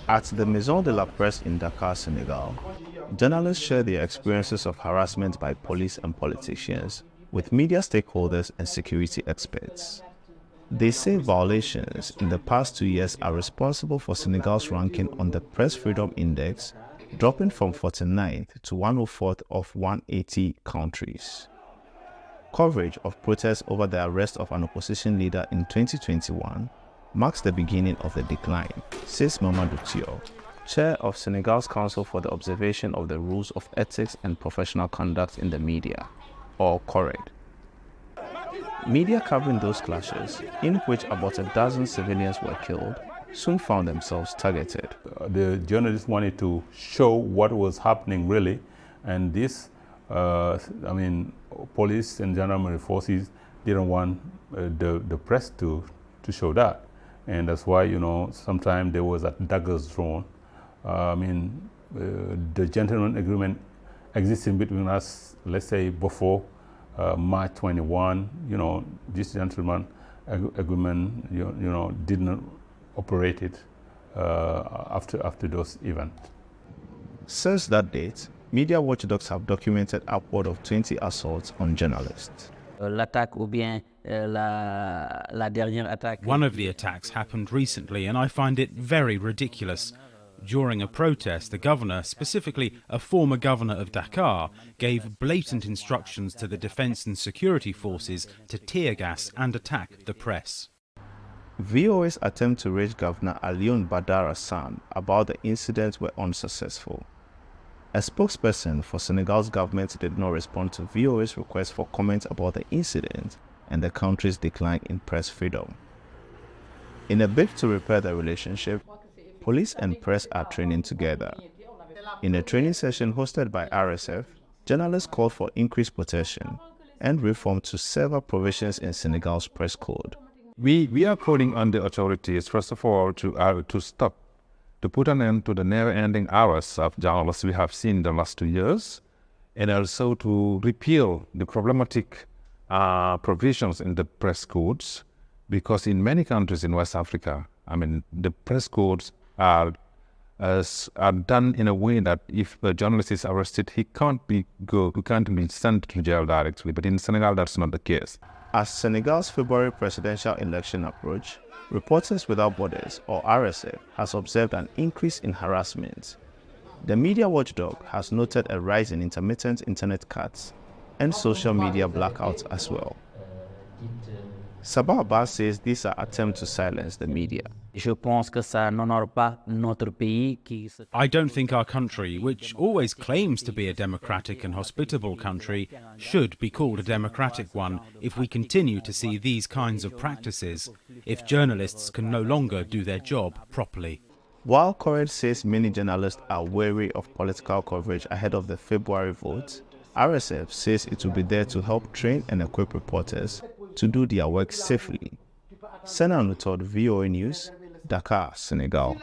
At the Maison de la Presse in Dakar, Senegal, journalists share their experiences of harassment by police and politicians with media stakeholders and security experts. They say violations in the past 2 years are responsible for Senegal's ranking on the Press Freedom Index, dropping from 49th to 104th of 180 countries. Coverage of protests over the arrest of an opposition leader in 2021 marks the beginning of the decline, says Mamadou Tio, chair of Senegal's Council for the Observation of the Rules of Ethics and Professional Conduct in the Media, or CORED. Media covering those clashes, in which about a dozen civilians were killed, soon found themselves targeted. The journalists wanted to show what was happening really, and this, police and gendarmerie forces didn't want the press to show that. And that's why, sometimes there was daggers thrown. The gentleman agreement existing between us, let's say before March 21, this gentleman agreement, did not operate it after those events. Since that date, media watchdogs have documented upward of 20 assaults on journalists. One of the attacks happened recently, and I find it very ridiculous. During a protest, the governor, specifically a former governor of Dakar, gave blatant instructions to the defense and security forces to tear gas and attack the press. VOA's attempt to reach Governor Alioune Badara Sane about the incident were unsuccessful. A spokesperson for Senegal's government did not respond to VOA's request for comment about the incident and the country's decline in press freedom. In a bid to repair the relationship, police and press are training together. In a training session hosted by RSF, journalists called for increased protection and reform to several provisions in Senegal's press code. We are calling on the authorities, first of all, to stop, to put an end to the never-ending hours of journalists we have seen the last 2 years, and also to repeal the problematic provisions in the press codes, because in many countries in West Africa, the press codes are done in a way that if a journalist is arrested, he can't be sent to jail directly. But in Senegal, that's not the case. As Senegal's February presidential election approached, Reporters Without Borders, or RSF, has observed an increase in harassment. The media watchdog has noted a rise in intermittent internet cuts and social media blackouts as well. Sabah Abbas says these are attempts to silence the media. I don't think our country, which always claims to be a democratic and hospitable country, should be called a democratic one if we continue to see these kinds of practices, if journalists can no longer do their job properly. While CORED says many journalists are wary of political coverage ahead of the February vote, RSF says it will be there to help train and equip reporters to do their work safely. Sena Nutod, VOA News, Dakar, Senegal.